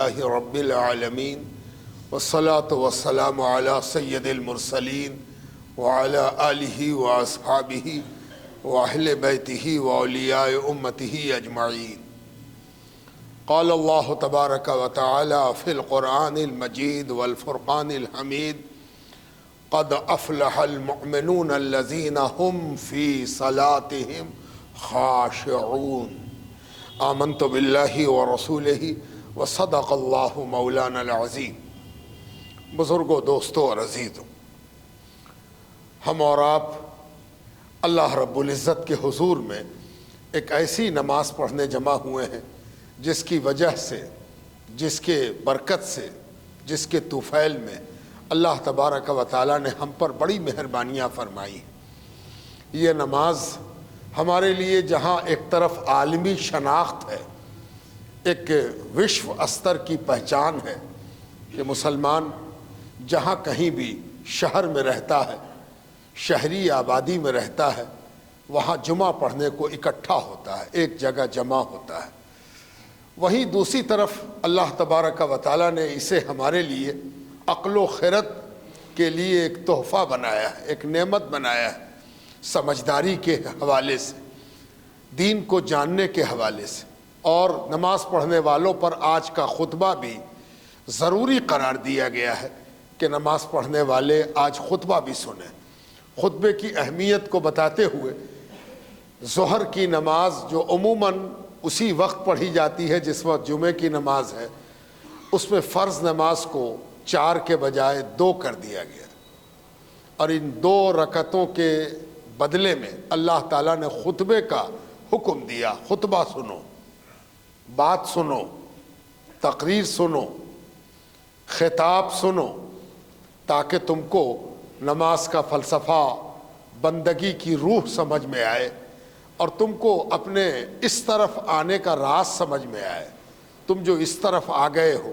اللہ رب العالمین والصلاة والسلام علی سید المرسلین وعلی آلہ واصحابہ واہل بیتہ واولیاء امتہ اجمعین۔ قال اللہ تبارک و تعالی فی القرآن المجید والفرقان الحمید قد افلح المؤمنون الذین هم فی صلاتهم خاشعون آمنت باللہ ورسولہ وصدق اللہ مولانا العظیم۔ بزرگوں، دوستوں اور عزیزوں، ہم اور آپ اللہ رب العزت کے حضور میں ایک ایسی نماز پڑھنے جمع ہوئے ہیں جس کی وجہ سے، جس کے برکت سے، جس کے طفیل میں اللہ تبارک و تعالیٰ نے ہم پر بڑی مہربانیاں فرمائی ہیں۔ یہ نماز ہمارے لیے جہاں ایک طرف عالمی شناخت ہے، ایک وشو استر کی پہچان ہے کہ مسلمان جہاں کہیں بھی شہر میں رہتا ہے، شہری آبادی میں رہتا ہے، وہاں جمعہ پڑھنے کو اکٹھا ہوتا ہے، ایک جگہ جمع ہوتا ہے۔ وہیں دوسری طرف اللہ تبارک و تعالیٰ نے اسے ہمارے لیے عقل و خرد کے لیے ایک تحفہ بنایا ہے، ایک نعمت بنایا ہے، سمجھداری کے حوالے سے، دین کو جاننے کے حوالے سے۔ اور نماز پڑھنے والوں پر آج کا خطبہ بھی ضروری قرار دیا گیا ہے کہ نماز پڑھنے والے آج خطبہ بھی سنیں۔ خطبے کی اہمیت کو بتاتے ہوئے ظہر کی نماز جو عموماً اسی وقت پڑھی جاتی ہے جس وقت جمعے کی نماز ہے، اس میں فرض نماز کو 4 کے بجائے 2 کر دیا گیا، اور ان 2 رکعتوں کے بدلے میں اللہ تعالیٰ نے خطبے کا حکم دیا۔ خطبہ سنو، بات سنو، تقریر سنو، خطاب سنو، تاکہ تم کو نماز کا فلسفہ، بندگی کی روح سمجھ میں آئے، اور تم کو اپنے اس طرف آنے کا راز سمجھ میں آئے۔ تم جو اس طرف آ گئے ہو،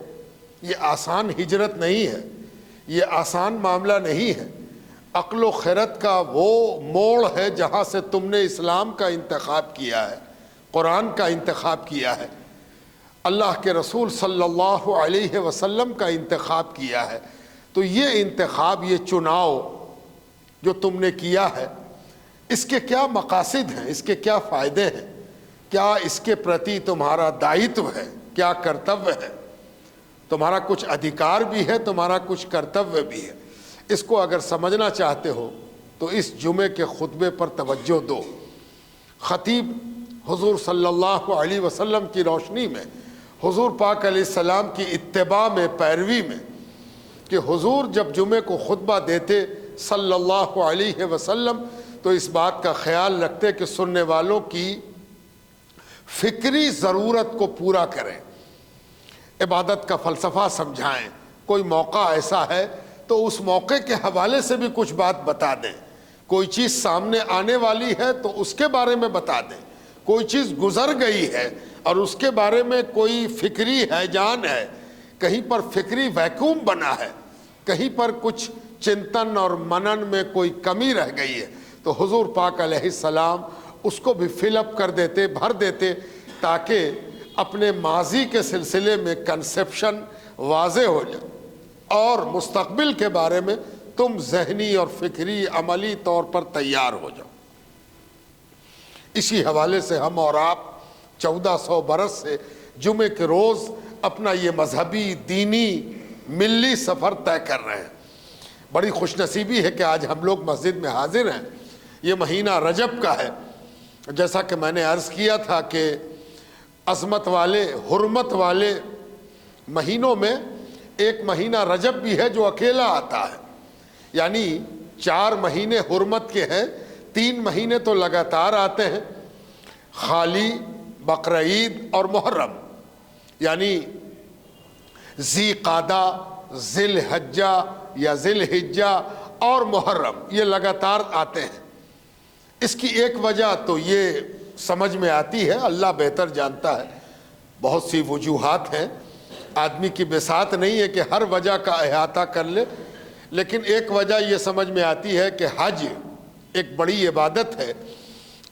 یہ آسان ہجرت نہیں ہے، یہ آسان معاملہ نہیں ہے۔ عقل و خرد کا وہ موڑ ہے جہاں سے تم نے اسلام کا انتخاب کیا ہے، قرآن کا انتخاب کیا ہے، اللہ کے رسول صلی اللہ علیہ وسلم کا انتخاب کیا ہے۔ تو یہ انتخاب، یہ چناؤ جو تم نے کیا ہے، اس کے کیا مقاصد ہیں، اس کے کیا فائدے ہیں، کیا اس کے پرتی تمہارا دائتو ہے، کیا کرتویہ ہے؟ تمہارا کچھ ادھیکار بھی ہے، تمہارا کچھ کرتویہ بھی ہے۔ اس کو اگر سمجھنا چاہتے ہو تو اس جمعے کے خطبے پر توجہ دو۔ خطیب حضور صلی اللہ علیہ وسلم کی روشنی میں، حضور پاک علیہ السلام کی اتباع میں، پیروی میں، کہ حضور جب جمعے کو خطبہ دیتے صلی اللہ علیہ وسلم تو اس بات کا خیال رکھتے کہ سننے والوں کی فکری ضرورت کو پورا کریں، عبادت کا فلسفہ سمجھائیں۔ کوئی موقع ایسا ہے تو اس موقع کے حوالے سے بھی کچھ بات بتا دیں، کوئی چیز سامنے آنے والی ہے تو اس کے بارے میں بتا دیں، کوئی چیز گزر گئی ہے اور اس کے بارے میں کوئی فکری ہیجان ہے، کہیں پر فکری ویکیوم بنا ہے، کہیں پر کچھ چنتن اور منن میں کوئی کمی رہ گئی ہے، تو حضور پاک علیہ السلام اس کو بھی فل اپ کر دیتے، بھر دیتے، تاکہ اپنے ماضی کے سلسلے میں کنسیپشن واضح ہو جائے اور مستقبل کے بارے میں تم ذہنی اور فکری عملی طور پر تیار ہو جاؤ۔ اسی حوالے سے ہم اور آپ 1400 برس سے جمعے کے روز اپنا یہ مذہبی، دینی، ملی سفر طے کر رہے ہیں۔ بڑی خوش نصیبی ہے کہ آج ہم لوگ مسجد میں حاضر ہیں۔ یہ مہینہ رجب کا ہے، جیسا کہ میں نے عرض کیا تھا کہ عظمت والے، حرمت والے مہینوں میں ایک مہینہ رجب بھی ہے جو اکیلا آتا ہے، یعنی 4 مہینے حرمت کے ہیں، 3 مہینے تو لگاتار آتے ہیں، خالی، بقرعید اور محرم، یعنی ذی قعدہ، ذی الحجہ یا ذی الحجہ اور محرم، یہ لگاتار آتے ہیں۔ اس کی ایک وجہ تو یہ سمجھ میں آتی ہے، اللہ بہتر جانتا ہے، بہت سی وجوہات ہیں، آدمی کی بساط نہیں ہے کہ ہر وجہ کا احاطہ کر لے، لیکن ایک وجہ یہ سمجھ میں آتی ہے کہ حج ایک بڑی عبادت ہے،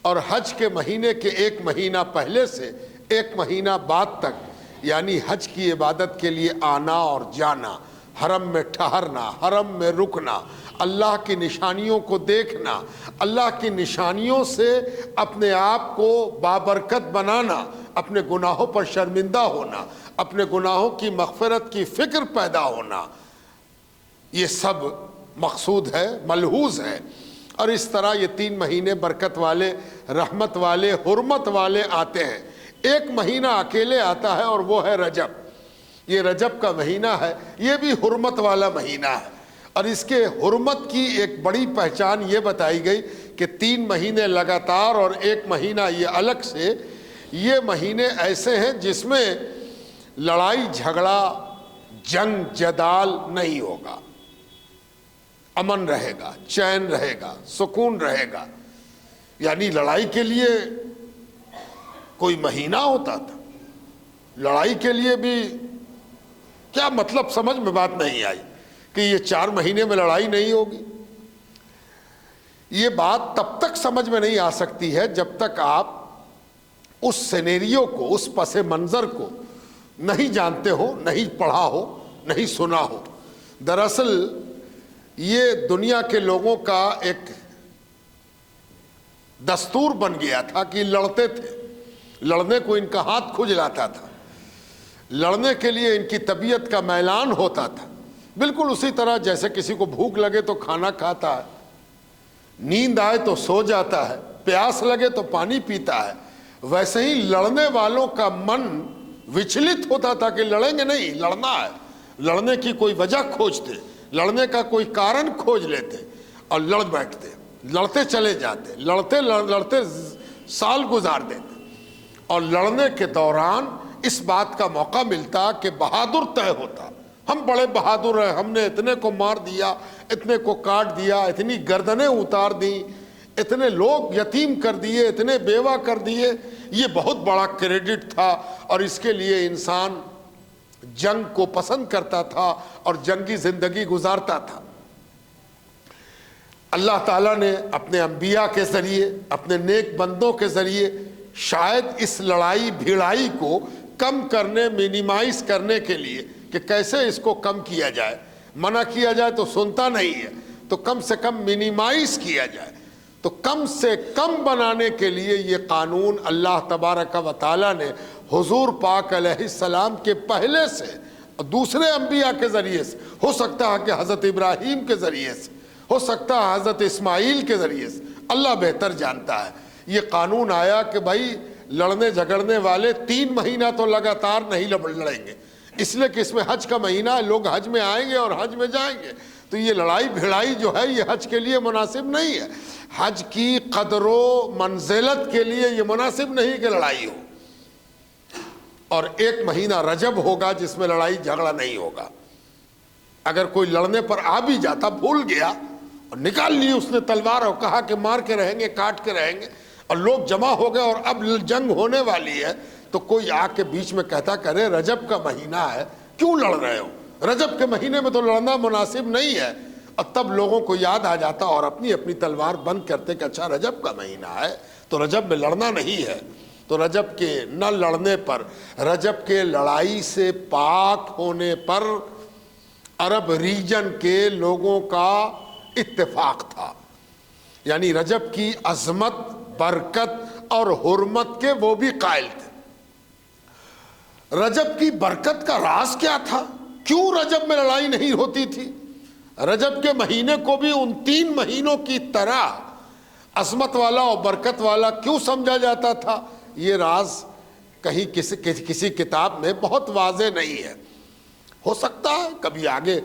اور حج کے مہینے کے 1 مہینہ پہلے سے 1 مہینہ بعد تک یعنی حج کی عبادت کے لیے آنا اور جانا، حرم میں ٹھہرنا، حرم میں رکنا، اللہ کی نشانیوں کو دیکھنا، اللہ کی نشانیوں سے اپنے آپ کو بابرکت بنانا، اپنے گناہوں پر شرمندہ ہونا، اپنے گناہوں کی مغفرت کی فکر پیدا ہونا، یہ سب مقصود ہے، ملحوظ ہے۔ اور اس طرح یہ 3 مہینے برکت والے، رحمت والے، حرمت والے آتے ہیں۔ ایک مہینہ اکیلے آتا ہے اور وہ ہے رجب۔ یہ رجب کا مہینہ ہے، یہ بھی حرمت والا مہینہ ہے، اور اس کے حرمت کی ایک بڑی پہچان یہ بتائی گئی کہ 3 مہینے لگاتار اور 1 مہینہ یہ الگ سے، یہ مہینے ایسے ہیں جس میں لڑائی جھگڑا، جنگ جدال نہیں ہوگا، امن رہے گا، چین رہے گا، سکون رہے گا۔ یعنی لڑائی کے لیے کوئی مہینہ ہوتا تھا، لڑائی کے لیے بھی کیا مطلب، سمجھ میں بات نہیں آئی کہ یہ 4 مہینے میں لڑائی نہیں ہوگی۔ یہ بات تب تک سمجھ میں نہیں آ سکتی ہے جب تک آپ اس سینیریو کو، اس پس منظر کو نہیں جانتے ہو، نہیں پڑھا ہو، نہیں سنا ہو۔ دراصل یہ دنیا کے لوگوں کا ایک دستور بن گیا تھا کہ لڑتے تھے، لڑنے کو ان کا ہاتھ کھجلاتا تھا، لڑنے کے لیے ان کی طبیعت کا میلان ہوتا تھا، بالکل اسی طرح جیسے کسی کو بھوک لگے تو کھانا کھاتا ہے، نیند آئے تو سو جاتا ہے، پیاس لگے تو پانی پیتا ہے، ویسے ہی لڑنے والوں کا من وچلت ہوتا تھا کہ لڑیں گے نہیں، لڑنا ہے، لڑنے کی کوئی وجہ کھوجتے، لڑنے کا کوئی کارن کھوج لیتے اور لڑ بیٹھتے، لڑتے چلے جاتے، لڑتے لڑتے سال گزار دیتے، اور لڑنے کے دوران اس بات کا موقع ملتا کہ بہادر طے ہوتا، ہم بڑے بہادر ہیں، ہم نے اتنے کو مار دیا، اتنے کو کاٹ دیا، اتنی گردنیں اتار دیں، اتنے لوگ یتیم کر دیے، اتنے بیوہ کر دیے۔ یہ بہت بڑا کریڈٹ تھا، اور اس کے لیے انسان جنگ کو پسند کرتا تھا اور جنگی زندگی گزارتا تھا۔ اللہ تعالیٰ نے اپنے انبیاء کے ذریعے، اپنے نیک بندوں کے ذریعے شاید اس لڑائی بھیڑائی کو کم کرنے، مینیمائز کرنے کے لیے کہ کیسے اس کو کم کیا جائے، منع کیا جائے تو سنتا نہیں ہے، تو کم سے کم مینیمائز کیا جائے، تو کم سے کم بنانے کے لیے یہ قانون اللہ تبارک و تعالیٰ نے حضور پاک علیہ السلام کے پہلے سے، دوسرے انبیاء کے ذریعے سے، ہو سکتا ہے کہ حضرت ابراہیم کے ذریعے سے، ہو سکتا ہے حضرت اسماعیل کے ذریعے سے، اللہ بہتر جانتا ہے، یہ قانون آیا کہ بھائی لڑنے جھگڑنے والے 3 مہینہ تو لگاتار نہیں لڑیں گے، اس لیے کہ اس میں حج کا مہینہ ہے، لوگ حج میں آئیں گے اور حج میں جائیں گے، تو یہ لڑائی بھیڑائی جو ہے یہ حج کے لیے مناسب نہیں ہے، حج کی قدر و منزلت کے لیے یہ مناسب نہیں کہ لڑائی ہو۔ اور 1 مہینہ رجب ہوگا جس میں لڑائی جھگڑا نہیں ہوگا۔ اگر کوئی لڑنے پر آ بھی جاتا، بھول گیا اور نکال لی اس نے تلوار اور کہا کہ مار کے رہیں گے، کاٹ کے رہیں گے، اور لوگ جمع ہو گئے اور اب جنگ ہونے والی ہے، تو کوئی آ کے بیچ میں کہتا کرے رجب کا مہینہ ہے، کیوں لڑ رہے ہو؟ رجب کے مہینے میں تو لڑنا مناسب نہیں ہے، اور تب لوگوں کو یاد آ جاتا اور اپنی اپنی تلوار بند کرتے کہ اچھا رجب کا مہینہ ہے تو رجب میں لڑنا نہیں ہے۔ تو رجب کے نہ لڑنے پر، رجب کے لڑائی سے پاک ہونے پر عرب ریجن کے لوگوں کا اتفاق تھا، یعنی رجب کی عظمت، برکت اور حرمت کے وہ بھی قائل تھے۔ رجب کی برکت کا راز کیا تھا؟ کیوں رجب میں لڑائی نہیں ہوتی تھی؟ رجب کے مہینے کو بھی ان 3 مہینوں کی طرح عظمت والا اور برکت والا کیوں سمجھا جاتا تھا؟ یہ راز کہیں کسی کتاب میں بہت واضح نہیں ہے، ہو سکتا ہے کبھی آگے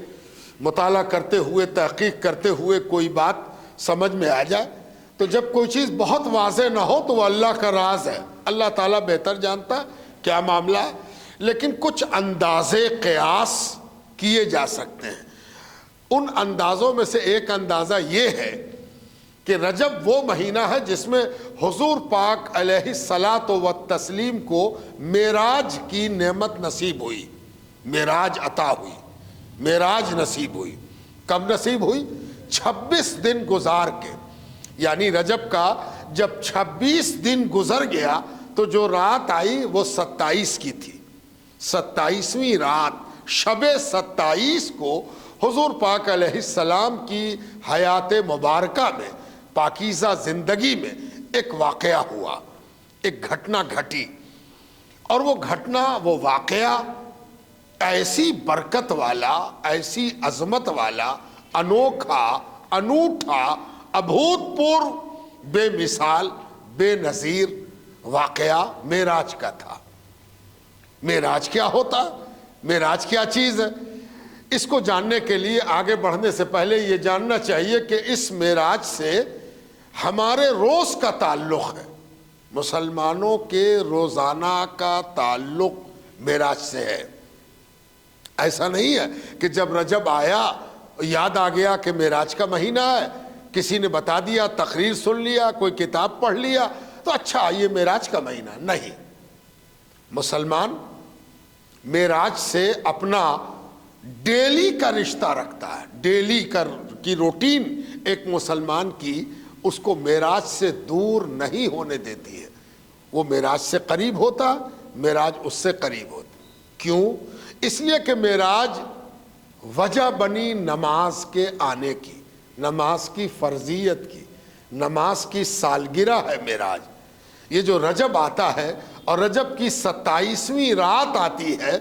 مطالعہ کرتے ہوئے، تحقیق کرتے ہوئے کوئی بات سمجھ میں آ جائے۔ تو جب کوئی چیز بہت واضح نہ ہو تو وہ اللہ کا راز ہے، اللہ تعالیٰ بہتر جانتا ہے کیا معاملہ ہے، لیکن کچھ اندازے قیاس کیے جا سکتے ہیں۔ ان اندازوں میں سے ایک اندازہ یہ ہے کہ رجب وہ مہینہ ہے جس میں حضور پاک علیہ الصلاۃ والتسلیم کو معراج کی نعمت نصیب ہوئی، معراج عطا ہوئی، معراج نصیب ہوئی۔ کب نصیب ہوئی؟ 26 دن گزار کے، یعنی رجب کا جب 26 دن گزر گیا تو جو رات آئی وہ 27 کی تھی، 27ویں رات شب 27 کو حضور پاک علیہ السلام کی حیات مبارکہ میں، پاکیزہ زندگی میں ایک واقعہ ہوا، ایک گھٹنا گھٹی، اور وہ گھٹنا، وہ واقعہ ایسی برکت والا، ایسی عظمت والا، انوکھا، انوٹھا، ابھوتپورو، بے مثال، بے نظیر واقعہ معراج کا تھا۔ معراج کیا ہوتا؟ معراج کیا چیز ہے؟ اس کو جاننے کے لیے آگے بڑھنے سے پہلے یہ جاننا چاہیے کہ اس معراج سے ہمارے روز کا تعلق ہے، مسلمانوں کے روزانہ کا تعلق معراج سے ہے۔ ایسا نہیں ہے کہ جب رجب آیا یاد آ گیا کہ معراج کا مہینہ ہے، کسی نے بتا دیا، تقریر سن لیا، کوئی کتاب پڑھ لیا تو اچھا یہ معراج کا مہینہ، نہیں۔ مسلمان معراج سے اپنا ڈیلی کا رشتہ رکھتا ہے، ڈیلی کی روٹین ایک مسلمان کی اس کو معراج سے دور نہیں ہونے دیتی ہے۔ وہ معراج سے قریب ہوتا، معراج اس سے قریب ہوتا۔ کیوں؟ اس لیے کہ معراج وجہ بنی نماز کے آنے کی، نماز کی فرضیت کی، نماز کی سالگرہ ہے معراج۔ یہ جو رجب آتا ہے اور رجب کی 27ویں رات آتی ہے،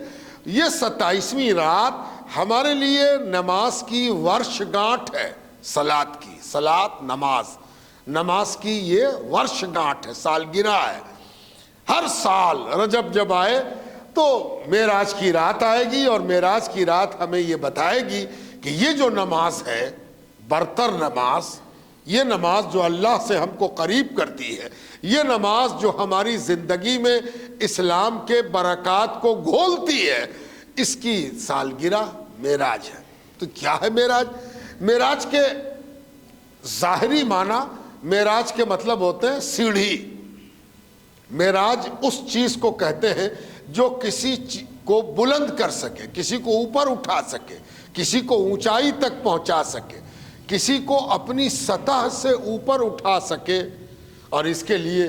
یہ 27ویں رات ہمارے لیے نماز کی ورش گانٹھ ہے، صلاۃ کی، صلاۃ نماز کی یہ ورش گانٹھ ہے، سالگرہ ہے۔ ہر سال رجب جب آئے تو معراج کی رات آئے گی، اور معراج کی رات ہمیں یہ بتائے گی کہ یہ جو نماز ہے، برتر نماز، یہ نماز جو اللہ سے ہم کو قریب کرتی ہے، یہ نماز جو ہماری زندگی میں اسلام کے برکات کو گھولتی ہے، اس کی سالگرہ معراج ہے۔ تو کیا ہے معراج؟ معراج کے ظاہری معنی، معراج کے مطلب ہوتے ہیں سیڑھی۔ معراج اس چیز کو کہتے ہیں جو کسی کو بلند کر سکے، کسی کو اوپر اٹھا سکے، کسی کو اونچائی تک پہنچا سکے، کسی کو اپنی سطح سے اوپر اٹھا سکے۔ اور اس کے لیے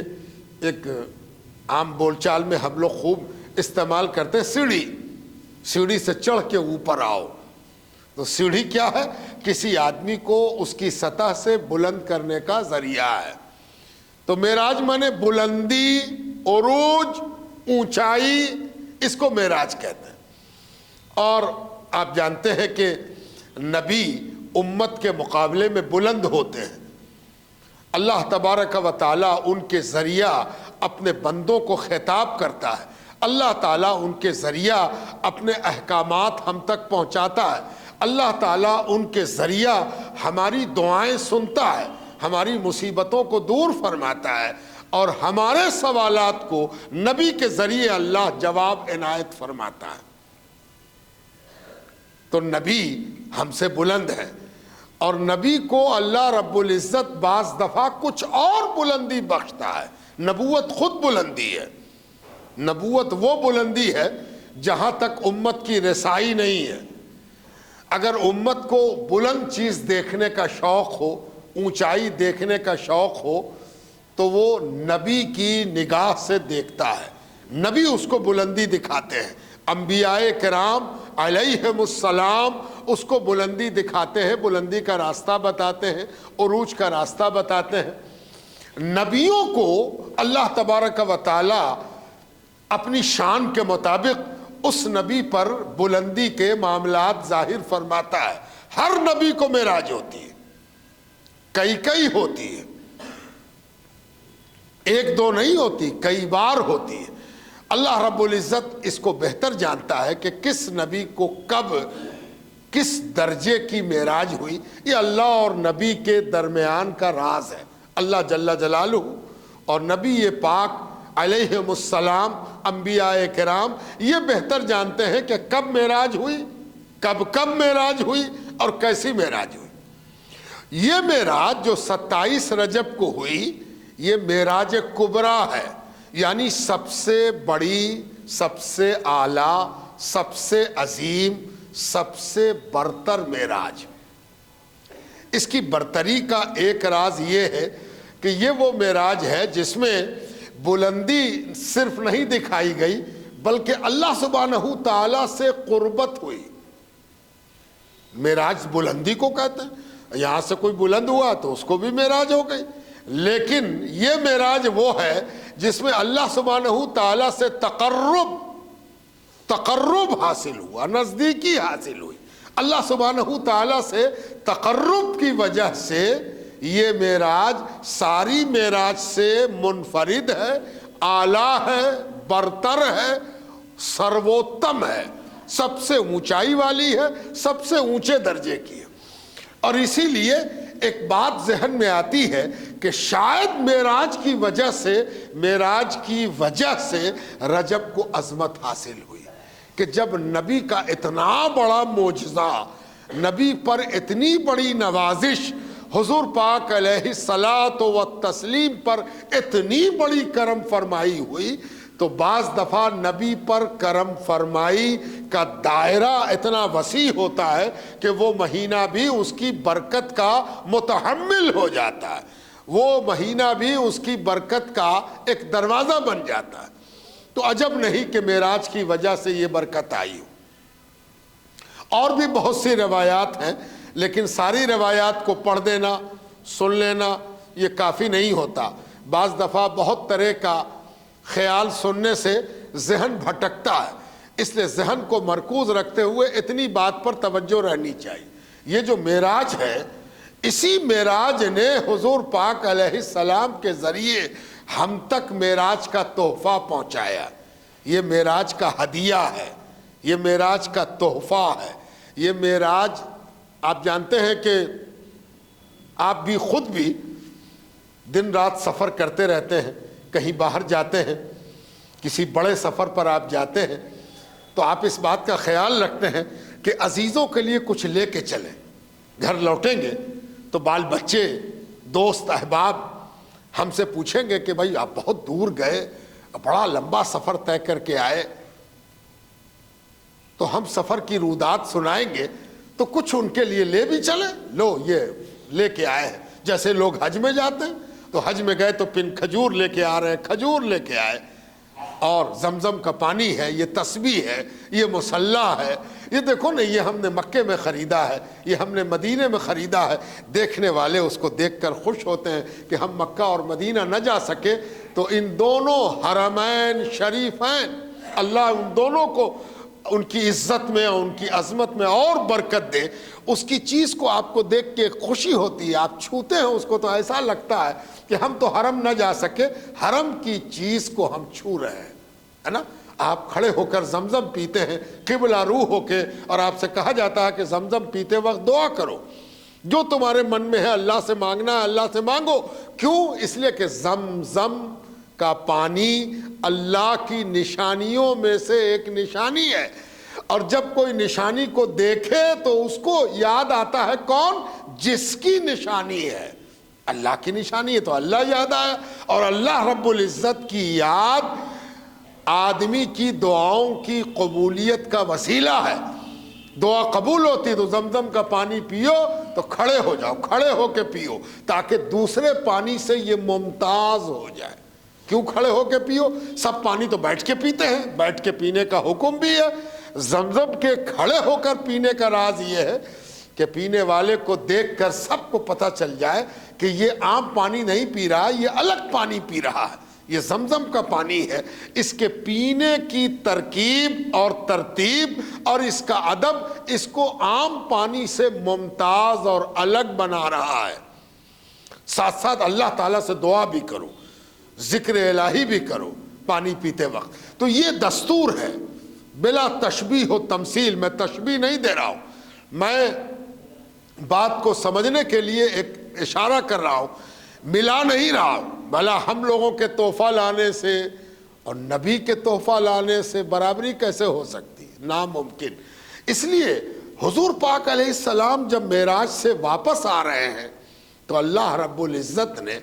ایک عام بول چال میں ہم لوگ خوب استعمال کرتے ہیں سیڑھی، سیڑھی سے چڑھ کے اوپر آؤ۔ تو سیڑھی کیا ہے؟ کسی آدمی کو اس کی سطح سے بلند کرنے کا ذریعہ ہے۔ تو معراج مانے بلندی، عروج، اونچائی، اس کو معراج کہتے ہیں۔ اور آپ جانتے ہیں کہ نبی امت کے مقابلے میں بلند ہوتے ہیں، اللہ تبارک و تعالیٰ ان کے ذریعہ اپنے بندوں کو خطاب کرتا ہے، اللہ تعالیٰ ان کے ذریعہ اپنے احکامات ہم تک پہنچاتا ہے، اللہ تعالیٰ ان کے ذریعہ ہماری دعائیں سنتا ہے، ہماری مصیبتوں کو دور فرماتا ہے، اور ہمارے سوالات کو نبی کے ذریعے اللہ جواب عنایت فرماتا ہے۔ تو نبی ہم سے بلند ہے، اور نبی کو اللہ رب العزت بعض دفعہ کچھ اور بلندی بخشتا ہے۔ نبوت خود بلندی ہے، نبوت وہ بلندی ہے جہاں تک امت کی رسائی نہیں ہے۔ اگر امت کو بلند چیز دیکھنے کا شوق ہو، اونچائی دیکھنے کا شوق ہو، تو وہ نبی کی نگاہ سے دیکھتا ہے، نبی اس کو بلندی دکھاتے ہیں، انبیاء کرام علیہم السلام اس کو بلندی دکھاتے ہیں، بلندی کا راستہ بتاتے ہیں، عروج کا راستہ بتاتے ہیں۔ نبیوں کو اللہ تبارک و تعالی اپنی شان کے مطابق اس نبی پر بلندی کے معاملات ظاہر فرماتا ہے۔ ہر نبی کو معراج ہوتی ہے، کئی ہوتی ہے، ایک دو نہیں ہوتی، کئی بار ہوتی ہے۔ اللہ رب العزت اس کو بہتر جانتا ہے کہ کس نبی کو کب کس درجے کی معراج ہوئی، یہ اللہ اور نبی کے درمیان کا راز ہے۔ اللہ جل جلالہ اور نبی پاک علیہم السلام، انبیاء کرام یہ بہتر جانتے ہیں کہ کب معراج ہوئی، کب معراج ہوئی اور کیسی معراج ہوئی۔ یہ معراج جو 27 رجب کو ہوئی، یہ معراج کبریٰ ہے، یعنی سب سے بڑی، سب سے اعلیٰ، سب سے عظیم، سب سے برتر معراج۔ اس کی برتری کا ایک راز یہ ہے کہ یہ وہ معراج ہے جس میں بلندی صرف نہیں دکھائی گئی بلکہ اللہ سبحانہ تعالیٰ سے قربت ہوئی۔ معراج بلندی کو کہتے ہیں، یہاں سے کوئی بلند ہوا تو اس کو بھی معراج ہو گئی، لیکن یہ معراج وہ ہے جس میں اللہ سبحانہ تعالیٰ سے تقرب حاصل ہوا، نزدیکی حاصل ہوئی۔ اللہ سبحانہ تعالیٰ سے تقرب کی وجہ سے یہ معراج ساری معراج سے منفرد ہے، اعلیٰ ہے، برتر ہے، سرووتم ہے، سب سے اونچائی والی ہے، سب سے اونچے درجے کی ہے۔ اور اسی لیے ایک بات ذہن میں آتی ہے کہ شاید معراج کی وجہ سے رجب کو عظمت حاصل ہوئی کہ جب نبی کا اتنا بڑا معجزہ، نبی پر اتنی بڑی نوازش، حضور پاک علیہ الصلاۃ والتسلیم پر اتنی بڑی کرم فرمائی ہوئی، تو بعض دفعہ نبی پر کرم فرمائی کا دائرہ اتنا وسیع ہوتا ہے کہ وہ مہینہ بھی اس کی برکت کا متحمل ہو جاتا ہے، وہ مہینہ بھی اس کی برکت کا ایک دروازہ بن جاتا ہے۔ تو عجب نہیں کہ معراج کی وجہ سے یہ برکت آئی ہو۔ اور بھی بہت سی روایات ہیں، لیکن ساری روایات کو پڑھ دینا، سن لینا یہ کافی نہیں ہوتا۔ بعض دفعہ بہت طرح کا خیال سننے سے ذہن بھٹکتا ہے، اس لیے ذہن کو مرکوز رکھتے ہوئے اتنی بات پر توجہ رہنی چاہیے۔ یہ جو معراج ہے، اسی معراج نے حضور پاک علیہ السلام کے ذریعے ہم تک معراج کا تحفہ پہنچایا۔ یہ معراج کا ہدیہ ہے، یہ معراج کا تحفہ ہے۔ یہ معراج آپ جانتے ہیں کہ آپ بھی خود بھی دن رات سفر کرتے رہتے ہیں، کہیں باہر جاتے ہیں، کسی بڑے سفر پر آپ جاتے ہیں تو آپ اس بات کا خیال رکھتے ہیں کہ عزیزوں کے لیے کچھ لے کے چلیں۔ گھر لوٹیں گے تو بال بچے، دوست احباب ہم سے پوچھیں گے کہ بھائی آپ بہت دور گئے، بڑا لمبا سفر طے کر کے آئے، تو ہم سفر کی رودات سنائیں گے تو کچھ ان کے لیے لے بھی چلیں۔ لو یہ لے کے آئے ہیں، جیسے لوگ حج میں جاتے ہیں تو حج میں گئے تو پن کھجور لے کے آ رہے ہیں، کھجور لے کے آئے، اور زمزم کا پانی ہے، یہ تسبیح ہے، یہ مصلی ہے، یہ دیکھو نا، یہ ہم نے مکے میں خریدا ہے، یہ ہم نے مدینے میں خریدا ہے۔ دیکھنے والے اس کو دیکھ کر خوش ہوتے ہیں کہ ہم مکہ اور مدینہ نہ جا سکے تو ان دونوں حرمین شریفین، اللہ ان دونوں کو ان کی عزت میں، ان کی عظمت میں اور برکت دے۔ اس کی چیز کو آپ کو دیکھ کے خوشی ہوتی ہے، آپ چھوتے ہیں اس کو تو ایسا لگتا ہے کہ ہم تو حرم نہ جا سکے، حرم کی چیز کو ہم چھو رہے ہیں، ہے نا۔ آپ کھڑے ہو کر زمزم پیتے ہیں قبلہ رو ہو کے، اور آپ سے کہا جاتا ہے کہ زمزم پیتے وقت دعا کرو، جو تمہارے من میں ہے اللہ سے مانگنا ہے اللہ سے مانگو۔ کیوں؟ اس لیے کہ زمزم کا پانی اللہ کی نشانیوں میں سے ایک نشانی ہے، اور جب کوئی نشانی کو دیکھے تو اس کو یاد آتا ہے کون؟ جس کی نشانی ہے، اللہ کی نشانی ہے تو اللہ یاد آیا۔ اور اللہ رب العزت کی یاد آدمی کی دعاؤں کی قبولیت کا وسیلہ ہے۔ دعا قبول ہوتی تو زمزم کا پانی پیو تو کھڑے ہو جاؤ، کھڑے ہو کے پیو، تاکہ دوسرے پانی سے یہ ممتاز ہو جائے۔ کیوں کھڑے ہو کے پیو؟ سب پانی تو بیٹھ کے پیتے ہیں، بیٹھ کے پینے کا حکم بھی ہے۔ زمزم کے کھڑے ہو کر پینے کا راز یہ ہے کہ پینے والے کو دیکھ کر سب کو پتہ چل جائے کہ یہ عام پانی نہیں پی رہا، یہ الگ پانی پی رہا ہے، یہ زمزم کا پانی ہے۔ اس کے پینے کی ترکیب اور ترتیب اور اس کا ادب اس کو عام پانی سے ممتاز اور الگ بنا رہا ہے۔ ساتھ ساتھ اللہ تعالیٰ سے دعا بھی کرو، ذکر الہی بھی کرو پانی پیتے وقت۔ تو یہ دستور ہے بلا تشبیہ و تمثیل۔ میں تشبیہ نہیں دے رہا ہوں، میں بات کو سمجھنے کے لیے ایک اشارہ کر رہا ہوں، ملا نہیں رہا ہوں۔ بھلا ہم لوگوں کے تحفہ لانے سے اور نبی کے تحفہ لانے سے برابری کیسے ہو سکتی ہے؟ ناممکن۔ اس لیے حضور پاک علیہ السلام جب معراج سے واپس آ رہے ہیں تو اللہ رب العزت نے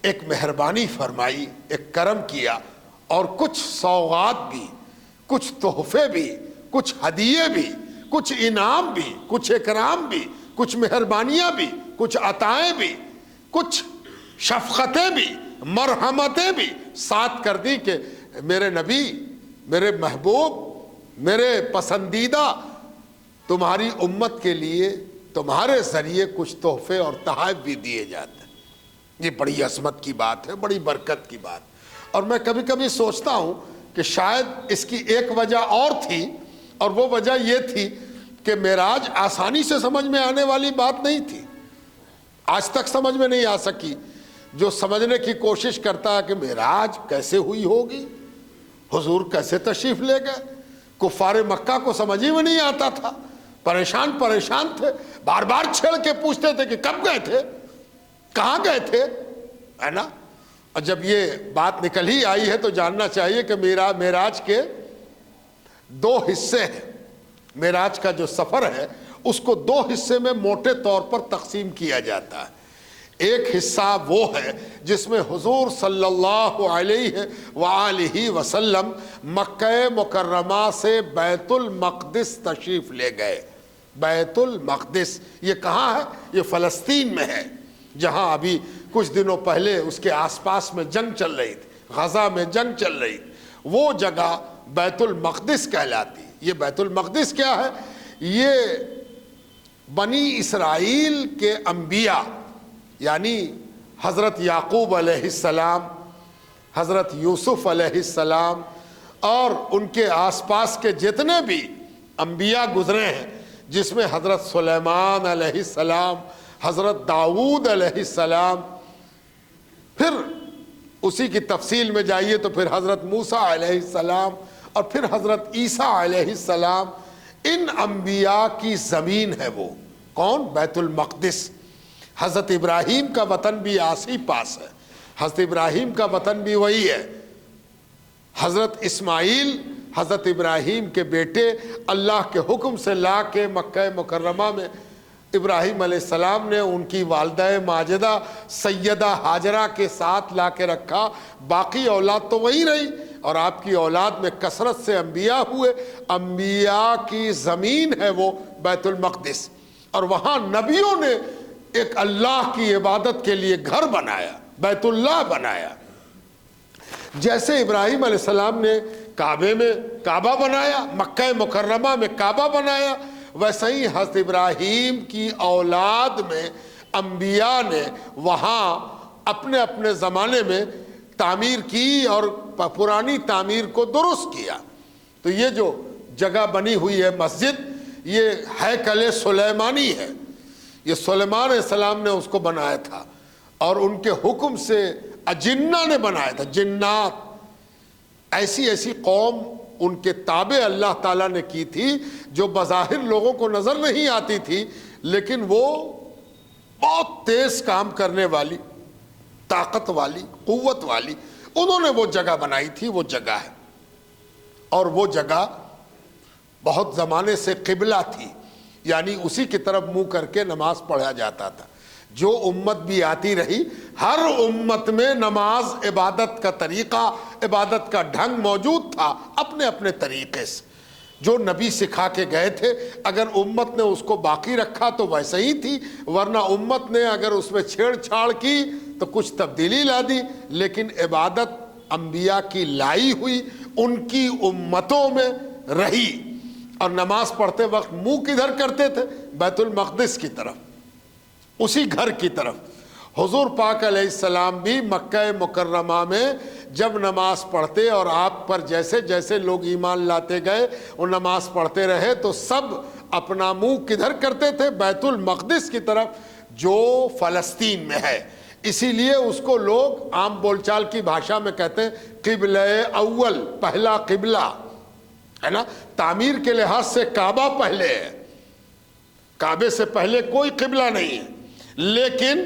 ایک مہربانی فرمائی، ایک کرم کیا، اور کچھ سوغات بھی، کچھ تحفے بھی، کچھ ہدیے بھی، کچھ انعام بھی، کچھ اکرام بھی، کچھ مہربانیاں بھی، کچھ عطائیں بھی، کچھ شفقتیں بھی، مرحمتیں بھی ساتھ کر دی کہ میرے نبی، میرے محبوب، میرے پسندیدہ، تمہاری امت کے لیے تمہارے ذریعے کچھ تحفے اور تحائف بھی دیے جاتے ہیں۔ یہ بڑی عظمت کی بات ہے، بڑی برکت کی بات۔ اور میں کبھی کبھی سوچتا ہوں کہ شاید اس کی ایک وجہ اور تھی، اور وہ وجہ یہ تھی کہ معراج آسانی سے سمجھ میں آنے والی بات نہیں تھی، آج تک سمجھ میں نہیں آ سکی۔ جو سمجھنے کی کوشش کرتا ہے کہ معراج کیسے ہوئی ہوگی، حضور کیسے تشریف لے گئے، کفار مکہ کو سمجھ ہی میں نہیں آتا تھا، پریشان تھے، بار بار چھیڑ کے پوچھتے تھے کہ کب گئے تھے، کہاں گئے تھے، ہے نا۔ اور جب یہ بات نکل ہی آئی ہے تو جاننا چاہیے کہ معراج کے دو حصے ہیں۔ معراج کا جو سفر ہے اس کو دو حصے میں موٹے طور پر تقسیم کیا جاتا ہے۔ ایک حصہ وہ ہے جس میں حضور صلی اللہ علیہ وآلہ وسلم مکہ مکرمہ سے بیت المقدس تشریف لے گئے۔ بیت المقدس یہ کہاں ہے؟ یہ فلسطین میں ہے، جہاں ابھی کچھ دنوں پہلے اس کے آس پاس میں جنگ چل رہی تھی، غزہ میں جنگ چل رہی تھی، وہ جگہ بیت المقدس کہلاتی۔ یہ بیت المقدس کیا ہے؟ یہ بنی اسرائیل کے انبیاء، یعنی حضرت یعقوب علیہ السلام، حضرت یوسف علیہ السلام اور ان کے آس پاس کے جتنے بھی انبیاء گزرے ہیں، جس میں حضرت سلیمان علیہ السلام، حضرت داؤد علیہ السلام، پھر اسی کی تفصیل میں جائیے تو پھر حضرت موسیٰ علیہ السلام اور پھر حضرت عیسیٰ علیہ السلام، ان انبیاء کی زمین ہے وہ کون؟ بیت المقدس۔ حضرت ابراہیم کا وطن بھی آسی پاس ہے، حضرت ابراہیم کا وطن بھی وہی ہے۔ حضرت اسماعیل حضرت ابراہیم کے بیٹے اللہ کے حکم سے لا کے مکہ مکرمہ میں ابراہیم علیہ السلام نے ان کی والدہ ماجدہ سیدہ ہاجرہ کے ساتھ لا کے رکھا۔ باقی اولاد تو وہی رہی، اور آپ کی اولاد میں کثرت سے انبیاء ہوئے۔ انبیاء کی زمین ہے وہ بیت المقدس، اور وہاں نبیوں نے ایک اللہ کی عبادت کے لیے گھر بنایا، بیت اللہ بنایا۔ جیسے ابراہیم علیہ السلام نے کعبے میں کعبہ بنایا، مکہ مکرمہ میں کعبہ بنایا، ویسے ہی حضرت ابراہیم کی اولاد میں انبیاء نے وہاں اپنے اپنے زمانے میں تعمیر کی اور پرانی تعمیر کو درست کیا۔ تو یہ جو جگہ بنی ہوئی ہے مسجد، یہ ہیکل سلیمانی ہے، یہ سلیمان علیہ السلام نے اس کو بنایا تھا، اور ان کے حکم سے اجنہ نے بنایا تھا، جنات، ایسی قوم ان کے تابع اللہ تعالیٰ نے کی تھی جو بظاہر لوگوں کو نظر نہیں آتی تھی، لیکن وہ بہت تیز کام کرنے والی، طاقت والی، قوت والی، انہوں نے وہ جگہ بنائی تھی۔ وہ جگہ ہے، اور وہ جگہ بہت زمانے سے قبلہ تھی، یعنی اسی کی طرف منہ کر کے نماز پڑھا جاتا تھا۔ جو امت بھی آتی رہی، ہر امت میں نماز عبادت کا طریقہ، عبادت کا ڈھنگ موجود تھا اپنے اپنے طریقے سے، جو نبی سکھا کے گئے تھے۔ اگر امت نے اس کو باقی رکھا تو ویسے ہی تھی، ورنہ امت نے اگر اس میں چھیڑ چھاڑ کی تو کچھ تبدیلی لا دی، لیکن عبادت انبیاء کی لائی ہوئی ان کی امتوں میں رہی۔ اور نماز پڑھتے وقت منہ کدھر کرتے تھے؟ بیت المقدس کی طرف، اسی گھر کی طرف۔ حضور پاک علیہ السلام بھی مکہ مکرمہ میں جب نماز پڑھتے، اور آپ پر جیسے جیسے لوگ ایمان لاتے گئے وہ نماز پڑھتے رہے، تو سب اپنا منہ کدھر کرتے تھے؟ بیت المقدس کی طرف، جو فلسطین میں ہے۔ اسی لیے اس کو لوگ عام بول چال کی بھاشا میں کہتے ہیں قبلہ اول، پہلا قبلہ ہے نا۔ تعمیر کے لحاظ سے کعبہ پہلے ہے، کعبے سے پہلے کوئی قبلہ نہیں ہے، لیکن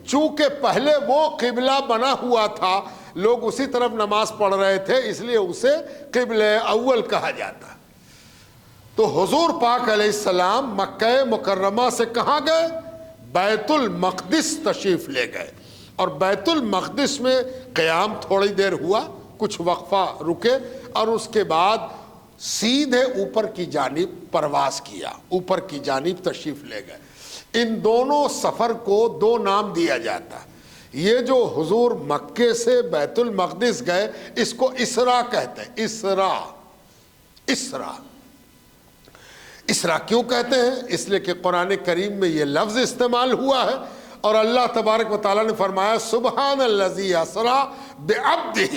چونکہ پہلے وہ قبلہ بنا ہوا تھا، لوگ اسی طرف نماز پڑھ رہے تھے، اس لیے اسے قبلہ اول کہا جاتا ہے۔ تو حضور پاک علیہ السلام مکہ مکرمہ سے کہاں گئے؟ بیت المقدس تشریف لے گئے، اور بیت المقدس میں قیام تھوڑی دیر ہوا، کچھ وقفہ رکے، اور اس کے بعد سیدھے اوپر کی جانب پرواز کیا، اوپر کی جانب تشریف لے گئے۔ ان دونوں سفر کو دو نام دیا جاتا ہے، یہ جو حضور مکے سے بیت المقدس گئے اس کو اسرا کہتے ہیں. اسرا کیوں کہتے ہیں؟ اس لیے کہ قرآن کریم میں یہ لفظ استعمال ہوا ہے اور اللہ تبارک و تعالیٰ نے فرمایا سبحان الذی اسرا بعبدہ،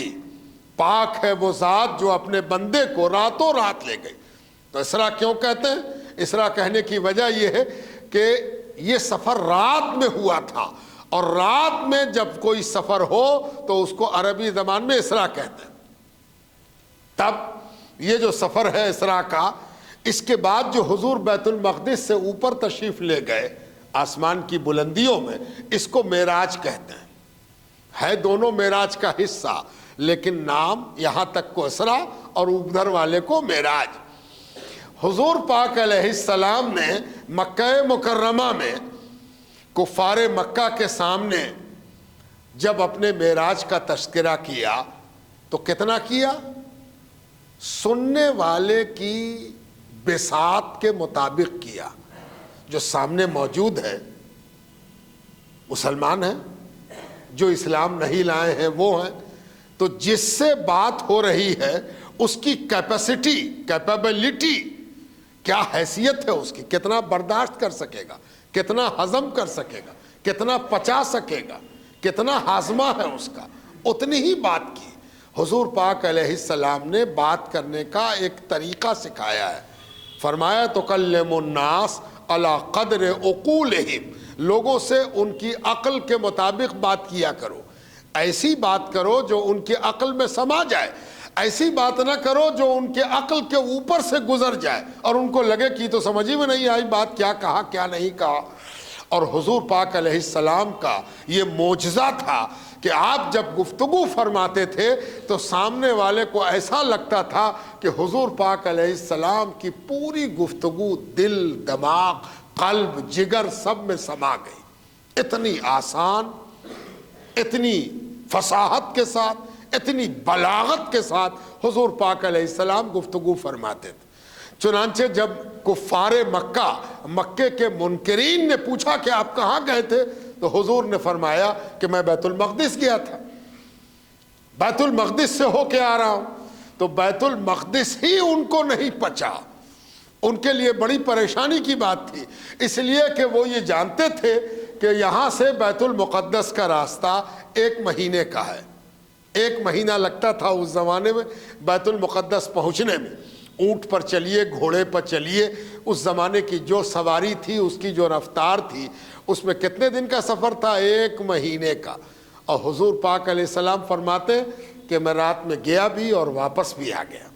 پاک ہے وہ ذات جو اپنے بندے کو راتوں رات لے گئی. تو اسرا کیوں کہتے ہیں؟ اسرا کہنے کی وجہ یہ ہے کہ یہ سفر رات میں ہوا تھا، اور رات میں جب کوئی سفر ہو تو اس کو عربی زبان میں اسرا کہتے ہیں. تب یہ جو سفر ہے اسرا کا، اس کے بعد جو حضور بیت المقدس سے اوپر تشریف لے گئے آسمان کی بلندیوں میں، اس کو معراج کہتے ہیں. ہے دونوں معراج کا حصہ، لیکن نام یہاں تک کو اسرا اور ادھر والے کو معراج. حضور پاک علیہ السلام نے مکہ مکرمہ میں کفار مکہ کے سامنے جب اپنے معراج کا تذکرہ کیا تو کتنا کیا؟ سننے والے کی بساط کے مطابق کیا. جو سامنے موجود ہے مسلمان ہیں، جو اسلام نہیں لائے ہیں وہ ہیں، تو جس سے بات ہو رہی ہے اس کی کیپیبلٹی کیا حیثیت ہے، اس کی کتنا برداشت کر سکے گا، کتنا ہضم کر سکے گا، کتنا پچا سکے گا، کتنا ہاضمہ ہے اس کا، اتنی ہی بات کی. حضور پاک علیہ السلام نے بات کرنے کا ایک طریقہ سکھایا ہے. فرمایا تکلم الناس علی قدر عقولہم، لوگوں سے ان کی عقل کے مطابق بات کیا کرو. ایسی بات کرو جو ان کی عقل میں سما جائے، ایسی بات نہ کرو جو ان کے عقل کے اوپر سے گزر جائے اور ان کو لگے کہ تو سمجھ ہی میں نہیں آئی بات کیا کہا کیا نہیں کہا. اور حضور پاک علیہ السلام کا یہ معجزہ تھا کہ آپ جب گفتگو فرماتے تھے تو سامنے والے کو ایسا لگتا تھا کہ حضور پاک علیہ السلام کی پوری گفتگو دل، دماغ، قلب، جگر سب میں سما گئی. اتنی آسان، اتنی فصاحت کے ساتھ، اتنی بلاغت کے ساتھ حضور پاک علیہ السلام گفتگو فرماتے تھے. چنانچہ جب کفار مکے کے منکرین نے پوچھا کہ آپ کہاں گئے تھے تو حضور نے فرمایا کہ میں بیت المقدس گیا تھا، بیت المقدس سے ہو کے آ رہا ہوں. تو بیت المقدس ہی ان کو نہیں پچا، ان کے لیے بڑی پریشانی کی بات تھی، اس لیے کہ وہ یہ جانتے تھے کہ یہاں سے بیت المقدس کا راستہ 1 مہینے کا ہے. 1 مہینہ لگتا تھا اس زمانے میں بیت المقدس پہنچنے میں. اونٹ پر چلیے، گھوڑے پر چلیے، اس زمانے کی جو سواری تھی، اس کی جو رفتار تھی، اس میں کتنے دن کا سفر تھا؟ 1 مہینے کا. اور حضور پاک علیہ السلام فرماتے کہ میں رات میں گیا بھی اور واپس بھی آ گیا.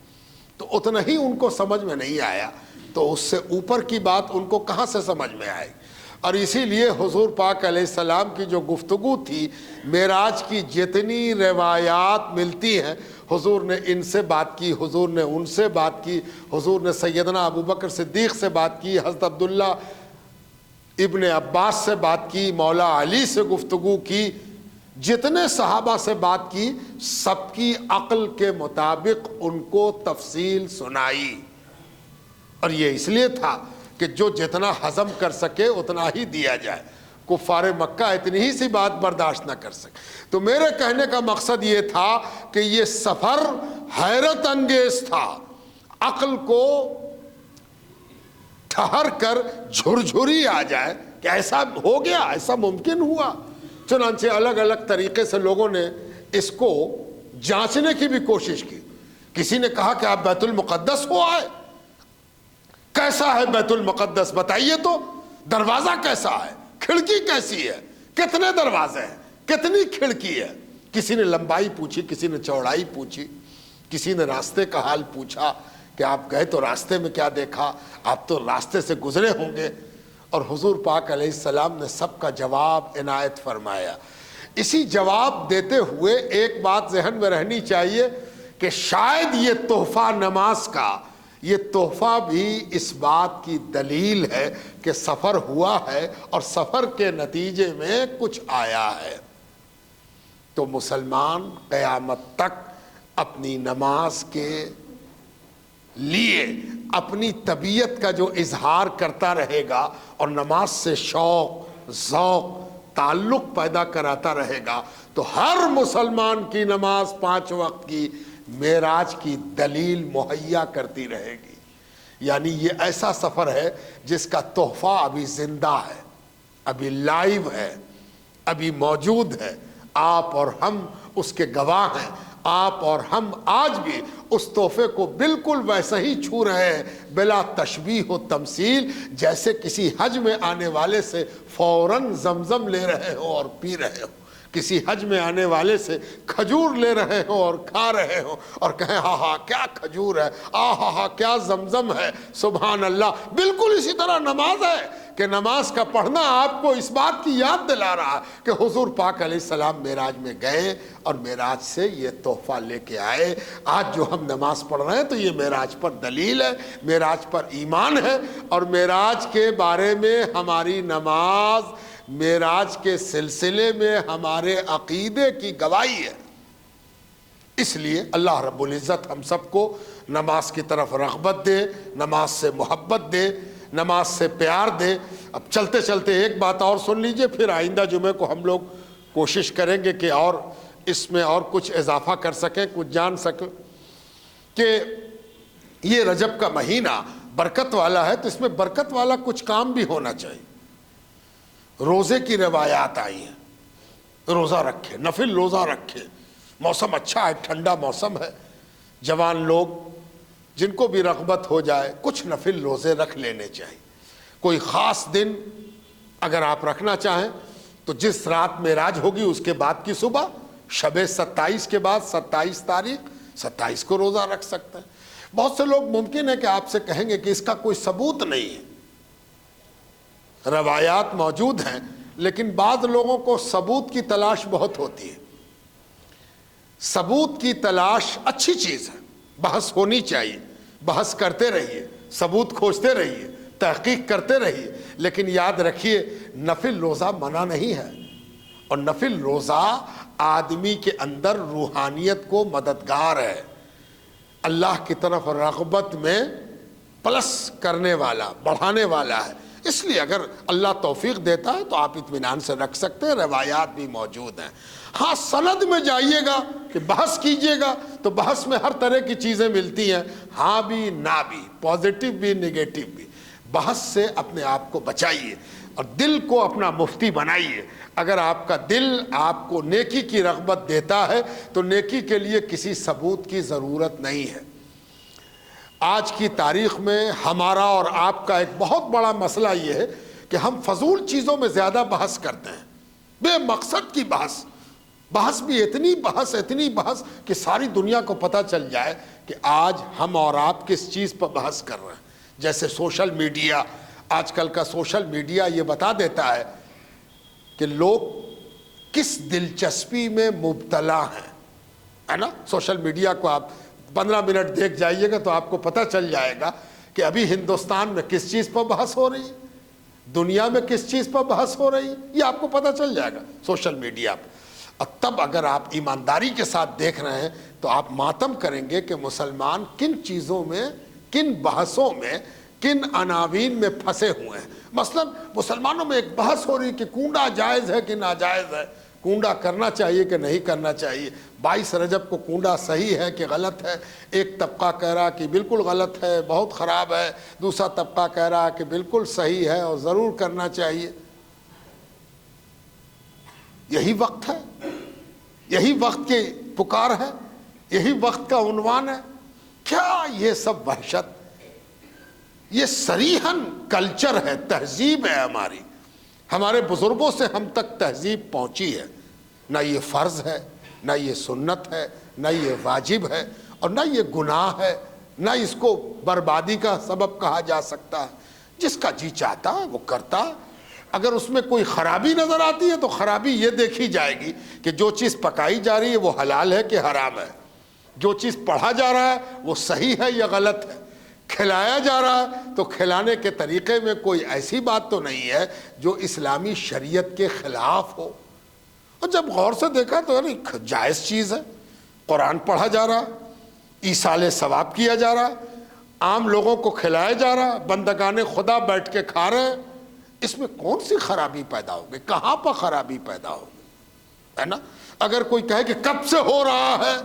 تو اتنا ہی ان کو سمجھ میں نہیں آیا، تو اس سے اوپر کی بات ان کو کہاں سے سمجھ میں آئے. اور اسی لیے حضور پاک علیہ السلام کی جو گفتگو تھی، معراج کی جتنی روایات ملتی ہیں، حضور نے ان سے بات کی، حضور نے ان سے بات کی، حضور نے سیدنا ابوبکر صدیق سے بات کی، حضرت عبداللہ ابن عباس سے بات کی، مولا علی سے گفتگو کی، جتنے صحابہ سے بات کی، سب کی عقل کے مطابق ان کو تفصیل سنائی. اور یہ اس لیے تھا کہ جو جتنا ہضم کر سکے اتنا ہی دیا جائے. کفار مکہ اتنی ہی سی بات برداشت نہ کر سکے. تو میرے کہنے کا مقصد یہ تھا کہ یہ سفر حیرت انگیز تھا، عقل کو ٹھہر کر جھرجھری آ جائے کہ ایسا ہو گیا، ایسا ممکن ہوا. چنانچہ الگ الگ طریقے سے لوگوں نے اس کو جانچنے کی بھی کوشش کی. کسی نے کہا کہ آپ بیت المقدس ہو آئے، کیسا ہے بیت المقدس بتائیے تو، دروازہ کیسا ہے، کھڑکی کیسی ہے، کتنے دروازے ہیں، کتنی کھڑکی ہے. کسی نے لمبائی پوچھی، کسی نے چوڑائی پوچھی، کسی نے راستے کا حال پوچھا کہ آپ گئے تو راستے میں کیا دیکھا، آپ تو راستے سے گزرے ہوں گے. اور حضور پاک علیہ السلام نے سب کا جواب عنایت فرمایا. اسی جواب دیتے ہوئے ایک بات ذہن میں رہنی چاہیے کہ شاید یہ تحفہ نماز کا، یہ تحفہ بھی اس بات کی دلیل ہے کہ سفر ہوا ہے اور سفر کے نتیجے میں کچھ آیا ہے. تو مسلمان قیامت تک اپنی نماز کے لیے اپنی طبیعت کا جو اظہار کرتا رہے گا اور نماز سے شوق، ذوق تعلق پیدا کراتا رہے گا تو ہر مسلمان کی نماز 5 وقت کی معراج کی دلیل مہیا کرتی رہے گی۔ یعنی یہ ایسا سفر ہے جس کا تحفہ ابھی زندہ ہے، ابھی لائیو ہے، ابھی موجود ہے، آپ اور ہم اس کے گواہ ہیں۔ آپ اور ہم آج بھی اس تحفے کو بالکل ویسے ہی چھو رہے ہیں، بلا تشبیہ و تمثیل، جیسے کسی حج میں آنے والے سے فوراً زمزم لے رہے ہو اور پی رہے ہو، کسی حج میں آنے والے سے کھجور لے رہے ہو اور کھا رہے ہو اور کہیں ہاں ہاں کیا کھجور ہے، ہاں ہاں کیا زمزم ہے، سبحان اللہ۔ بالکل اسی طرح نماز ہے کہ نماز کا پڑھنا آپ کو اس بات کی یاد دلا رہا ہے کہ حضور پاک علیہ السلام معراج میں گئے اور معراج سے یہ تحفہ لے کے آئے۔ آج جو ہم نماز پڑھ رہے ہیں تو یہ معراج پر دلیل ہے، معراج پر ایمان ہے، اور معراج کے بارے میں ہماری نماز معراج کے سلسلے میں ہمارے عقیدے کی گواہی ہے۔ اس لیے اللہ رب العزت ہم سب کو نماز کی طرف رغبت دے، نماز سے محبت دے، نماز سے پیار دے۔ اب چلتے چلتے ایک بات اور سن لیجئے، پھر آئندہ جمعے کو ہم لوگ کوشش کریں گے کہ اور اس میں اور کچھ اضافہ کر سکیں، کچھ جان سکیں کہ یہ رجب کا مہینہ برکت والا ہے، تو اس میں برکت والا کچھ کام بھی ہونا چاہیے۔ روزے کی روایات آئی ہیں، روزہ رکھے، نفل روزہ رکھے، موسم اچھا ہے، ٹھنڈا موسم ہے، جوان لوگ جن کو بھی رغبت ہو جائے کچھ نفل روزے رکھ لینے چاہیے۔ کوئی خاص دن اگر آپ رکھنا چاہیں تو جس رات معراج ہوگی اس کے بعد کی صبح، شب 27 کے بعد 27 تاریخ، 27 کو روزہ رکھ سکتے ہیں۔ بہت سے لوگ ممکن ہے کہ آپ سے کہیں گے کہ اس کا کوئی ثبوت نہیں ہے، روایات موجود ہیں لیکن بعض لوگوں کو ثبوت کی تلاش بہت ہوتی ہے۔ ثبوت کی تلاش اچھی چیز ہے، بحث ہونی چاہیے، بحث کرتے رہیے، ثبوت کھوجتے رہیے، تحقیق کرتے رہیے، لیکن یاد رکھیے نفل روزہ منع نہیں ہے، اور نفل روزہ آدمی کے اندر روحانیت کو مددگار ہے، اللہ کی طرف رغبت میں پلس کرنے والا، بڑھانے والا ہے۔ اس لیے اگر اللہ توفیق دیتا ہے تو آپ اطمینان سے رکھ سکتے ہیں، روایات بھی موجود ہیں۔ ہاں سند میں جائیے گا کہ بحث کیجئے گا تو بحث میں ہر طرح کی چیزیں ملتی ہیں، ہاں بھی نہ بھی، پازیٹیو بھی نگیٹو بھی۔ بحث سے اپنے آپ کو بچائیے اور دل کو اپنا مفتی بنائیے۔ اگر آپ کا دل آپ کو نیکی کی رغبت دیتا ہے تو نیکی کے لیے کسی ثبوت کی ضرورت نہیں ہے۔ آج کی تاریخ میں ہمارا اور آپ کا ایک بہت بڑا مسئلہ یہ ہے کہ ہم فضول چیزوں میں زیادہ بحث کرتے ہیں، بے مقصد کی بحث بھی اتنی بحث کہ ساری دنیا کو پتہ چل جائے کہ آج ہم اور آپ کس چیز پر بحث کر رہے ہیں۔ جیسے سوشل میڈیا، آج کل کا سوشل میڈیا یہ بتا دیتا ہے کہ لوگ کس دلچسپی میں مبتلا ہیں، ہے نا؟ سوشل میڈیا کو آپ 15 منٹ دیکھ جائیے گا تو آپ کو پتہ چل جائے گا کہ ابھی ہندوستان میں کس چیز پر بحث ہو رہی ہے، دنیا میں کس چیز پر بحث ہو رہی ہے، یہ آپ کو پتہ چل جائے گا سوشل میڈیا پہ۔ اور تب اگر آپ ایمانداری کے ساتھ دیکھ رہے ہیں تو آپ ماتم کریں گے کہ مسلمان کن چیزوں میں، کن بحثوں میں، کن عناوین میں پھنسے ہوئے ہیں۔ مثلا مسلمانوں میں ایک بحث ہو رہی کہ کنڈا جائز ہے کہ ناجائز ہے، کنڈا کرنا چاہیے کہ نہیں کرنا چاہیے، 22 رجب کو کنڈا صحیح ہے کہ غلط ہے۔ ایک طبقہ کہہ رہا کہ بالکل غلط ہے، بہت خراب ہے، دوسرا طبقہ کہہ رہا کہ بالکل صحیح ہے اور ضرور کرنا چاہیے۔ یہی وقت ہے، یہی وقت کی پکار ہے، یہی وقت کا عنوان ہے۔ کیا یہ سب وحشت، یہ صریحاً کلچر ہے، تہذیب ہے ہماری، ہمارے بزرگوں سے ہم تک تہذیب پہنچی ہے۔ نہ یہ فرض ہے، نہ یہ سنت ہے، نہ یہ واجب ہے، اور نہ یہ گناہ ہے، نہ اس کو بربادی کا سبب کہا جا سکتا ہے۔ جس کا جی چاہتا ہے وہ کرتا ہے۔ اگر اس میں کوئی خرابی نظر آتی ہے تو خرابی یہ دیکھی جائے گی کہ جو چیز پکائی جا رہی ہے وہ حلال ہے کہ حرام ہے، جو چیز پڑھا جا رہا ہے وہ صحیح ہے یا غلط ہے، کھلایا جا رہا ہے تو کھلانے کے طریقے میں کوئی ایسی بات تو نہیں ہے جو اسلامی شریعت کے خلاف ہو۔ اور جب غور سے دیکھا تو جائز چیز ہے، قرآن پڑھا جا رہا، ایصال ثواب کیا جا رہا، عام لوگوں کو کھلایا جا رہا، بندگان خدا بیٹھ کے کھا رہے ہیں، اس میں کون سی خرابی پیدا ہوگی؟ کہاں پر خرابی پیدا ہوگی؟ ہے نا؟ اگر کوئی کہے کہ کب سے ہو رہا ہے،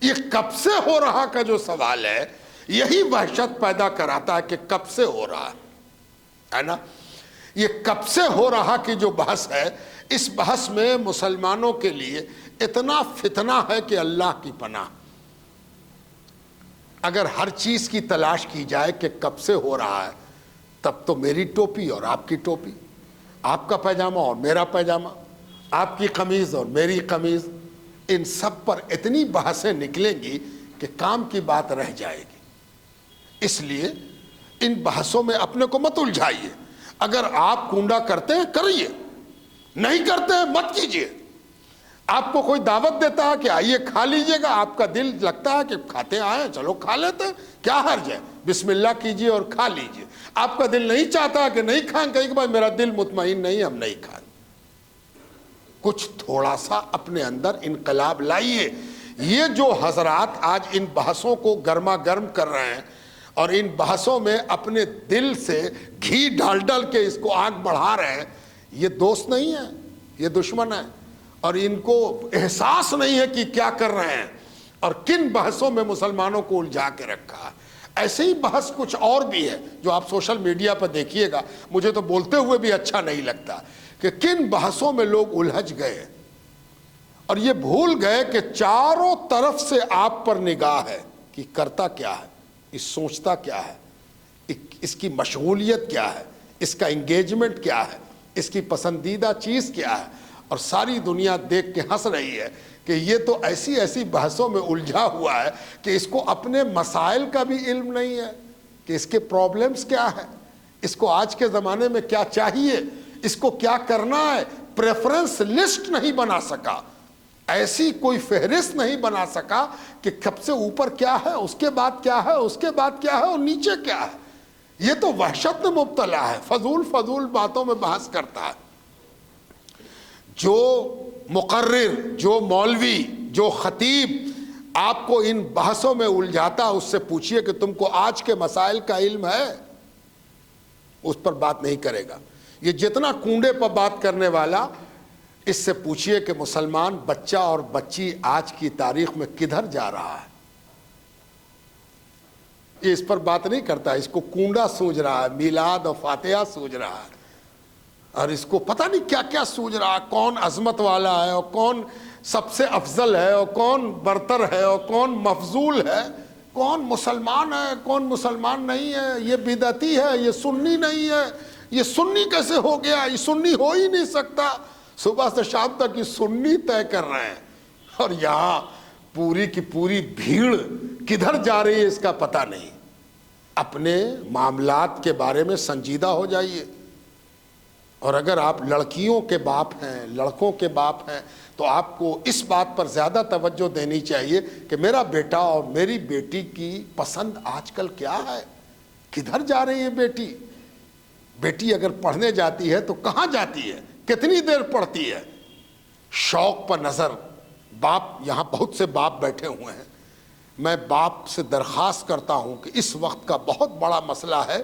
یہ کب سے ہو رہا کا جو سوال ہے یہی وحشت پیدا کراتا ہے کہ کب سے ہو رہا ہے نا؟ یہ کب سے ہو رہا کی جو بحث ہے، اس بحث میں مسلمانوں کے لیے اتنا فتنہ ہے کہ اللہ کی پناہ۔ اگر ہر چیز کی تلاش کی جائے کہ کب سے ہو رہا ہے، تب تو میری ٹوپی اور آپ کی ٹوپی، آپ کا پیجامہ اور میرا پیجامہ، آپ کی قمیض اور میری قمیض، ان سب پر اتنی بحثیں نکلیں گی کہ کام کی بات رہ جائے گی۔ اس لیے ان بحثوں میں اپنے کو مت الجھائیے۔ اگر آپ کنڈا کرتے ہیں کریے، نہیں کرتے ہیں مت کیجیے۔ آپ کو کوئی دعوت دیتا ہے کہ آئیے کھا لیجئے گا، آپ کا دل لگتا ہے کہ کھاتے آئے چلو کھا لیتے ہیں، کیا حرج ہے، بسم اللہ کیجیے اور کھا لیجیے۔ آپ کا دل نہیں چاہتا کہ نہیں کھائیں، کہیں کہ بھائی میرا دل مطمئن نہیں، ہم نہیں کھائیں۔ کچھ تھوڑا سا اپنے اندر انقلاب لائیے۔ یہ جو حضرات آج ان بحثوں کو گرما گرم کر رہے ہیں اور ان بحثوں میں اپنے دل سے گھی ڈال ڈال کے اس کو آگ بڑھا رہے ہیں، یہ دوست نہیں ہے، یہ دشمن ہے، اور ان کو احساس نہیں ہے کہ کیا کر رہے ہیں اور کن بحثوں میں مسلمانوں کو الجھا کے رکھا ہے۔ ایسے ہی بحث کچھ اور بھی ہے جو آپ سوشل میڈیا پر دیکھیے گا، مجھے تو بولتے ہوئے بھی اچھا نہیں لگتا کہ کن بحثوں میں لوگ الجھ گئے اور یہ بھول گئے کہ چاروں طرف سے آپ پر نگاہ ہے کہ کرتا کیا ہے، اس سوچتا کیا ہے، اس کی مشغولیت کیا ہے، اس کا انگیجمنٹ کیا ہے، اس کی پسندیدہ چیز کیا ہے، اور ساری دنیا دیکھ کے ہنس رہی ہے کہ یہ تو ایسی ایسی بحثوں میں الجھا ہوا ہے کہ اس کو اپنے مسائل کا بھی علم نہیں ہے کہ اس کے پرابلمز کیا ہے، اس کو آج کے زمانے میں کیا چاہیے، اس کو کیا کرنا ہے۔ پریفرنس لسٹ نہیں بنا سکا، ایسی کوئی فہرست نہیں بنا سکا کہ کب سے اوپر کیا ہے، اس کے بعد کیا ہے، اس کے بعد کیا ہے اور نیچے کیا ہے۔ یہ تو وحشت میں مبتلا ہے، فضول باتوں میں بحث کرتا ہے۔ جو مقرر، جو مولوی، جو خطیب آپ کو ان بحثوں میں الجھاتا، اس سے پوچھئے کہ تم کو آج کے مسائل کا علم ہے، اس پر بات نہیں کرے گا۔ یہ جتنا کنڈے پر بات کرنے والا، اس سے پوچھئے کہ مسلمان بچہ اور بچی آج کی تاریخ میں کدھر جا رہا ہے، یہ اس پر بات نہیں کرتا، اس کو کنڈا سوچ رہا ہے، میلاد اور فاتحہ سوچ رہا ہے، اور اس کو پتہ نہیں کیا کیا سوچ رہا ہے، کون عظمت والا ہے اور کون سب سے افضل ہے اور کون برتر ہے اور کون مفضول ہے، کون مسلمان ہے کون مسلمان نہیں ہے، یہ بدعتی ہے، یہ سنی نہیں ہے، یہ سنی کیسے ہو گیا، یہ سنی ہو ہی نہیں سکتا۔ صبح سے شام تک یہ سنی طے کر رہے ہیں، اور یہاں پوری کی پوری بھیڑ کدھر جا رہی ہے اس کا پتہ نہیں۔ اپنے معاملات کے بارے میں سنجیدہ ہو جائیے، اور اگر آپ لڑکیوں کے باپ ہیں، لڑکوں کے باپ ہیں، تو آپ کو اس بات پر زیادہ توجہ دینی چاہیے کہ میرا بیٹا اور میری بیٹی کی پسند آج کل کیا ہے، کدھر جا رہی ہے بیٹی۔ بیٹی اگر پڑھنے جاتی ہے تو کہاں جاتی ہے، کتنی دیر پڑھتی ہے، شوق پر نظر۔ باپ، یہاں بہت سے باپ بیٹھے ہوئے ہیں، میں باپ سے درخواست کرتا ہوں کہ اس وقت کا بہت بڑا مسئلہ ہے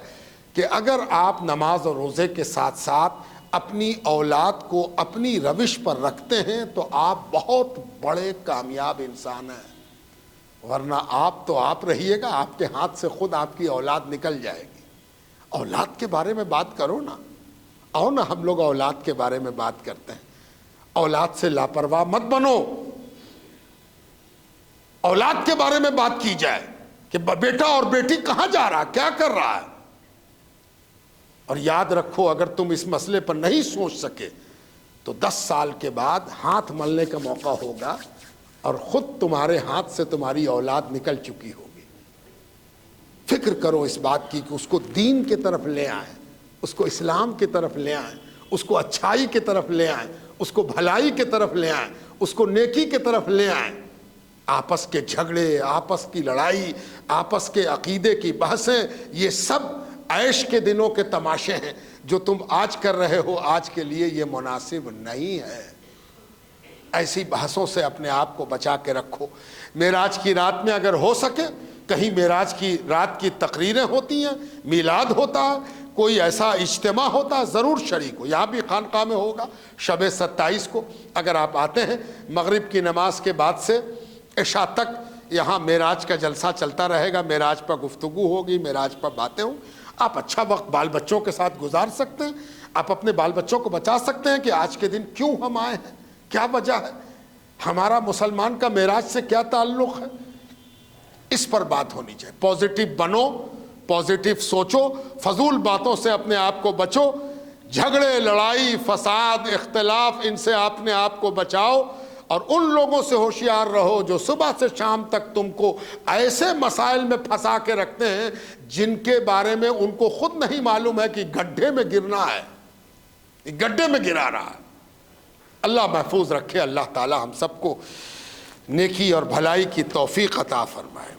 کہ اگر آپ نماز اور روزے کے ساتھ ساتھ اپنی اولاد کو اپنی روش پر رکھتے ہیں تو آپ بہت بڑے کامیاب انسان ہیں، ورنہ آپ تو آپ رہیے گا، آپ کے ہاتھ سے خود آپ کی اولاد نکل جائے گی۔ اولاد کے بارے میں بات کرو نا، آؤ نا ہم لوگ اولاد کے بارے میں بات کرتے ہیں۔ اولاد سے لاپرواہ مت بنو، اولاد کے بارے میں بات کی جائے کہ بیٹا اور بیٹی کہاں جا رہا، کیا کر رہا ہے۔ اور یاد رکھو، اگر تم اس مسئلے پر نہیں سوچ سکے تو 10 سال کے بعد ہاتھ ملنے کا موقع ہوگا اور خود تمہارے ہاتھ سے تمہاری اولاد نکل چکی ہوگی۔ فکر کرو اس بات کی کہ اس کو دین کی طرف لے آئیں، اس کو اسلام کی طرف لے آئیں، اس کو اچھائی کی طرف لے آئیں، اس کو بھلائی کی طرف لے آئیں، اس کو نیکی کی طرف لے آئیں۔ آپس کے جھگڑے، آپس کی لڑائی، آپس کے عقیدے کی بحثیں، یہ سب عیش کے دنوں کے تماشے ہیں جو تم آج کر رہے ہو، آج کے لیے یہ مناسب نہیں ہے۔ ایسی بحثوں سے اپنے آپ کو بچا کے رکھو۔ معراج کی رات میں اگر ہو سکے، کہیں معراج کی رات کی تقریریں ہوتی ہیں، میلاد ہوتا ہے، کوئی ایسا اجتماع ہوتا ضرور شریک ہو. یہاں بھی خانقاہ میں ہوگا شب 27 کو. اگر آپ آتے ہیں مغرب کی نماز کے بعد سے عشاء تک یہاں معراج کا جلسہ چلتا رہے گا. معراج پر گفتگو ہوگی, معراج پر باتیں ہوں. آپ اچھا وقت بال بچوں کے ساتھ گزار سکتے ہیں. آپ اپنے بال بچوں کو بتا سکتے ہیں کہ آج کے دن کیوں ہم آئے ہیں, کیا وجہ ہے, ہمارا مسلمان کا معراج سے کیا تعلق ہے. اس پر بات ہونی چاہیے. پازیٹیو بنو, پازیٹیو سوچو, فضول باتوں سے اپنے آپ کو بچو. جھگڑے, لڑائی, فساد, اختلاف, ان سے اپنے آپ کو بچاؤ. اور ان لوگوں سے ہوشیار رہو جو صبح سے شام تک تم کو ایسے مسائل میں پھنسا کے رکھتے ہیں جن کے بارے میں ان کو خود نہیں معلوم ہے کہ گڈھے میں گرنا ہے, گڈھے میں گرا رہا ہے. اللہ محفوظ رکھے. اللہ تعالی ہم سب کو نیکی اور بھلائی کی توفیق عطا فرمائے.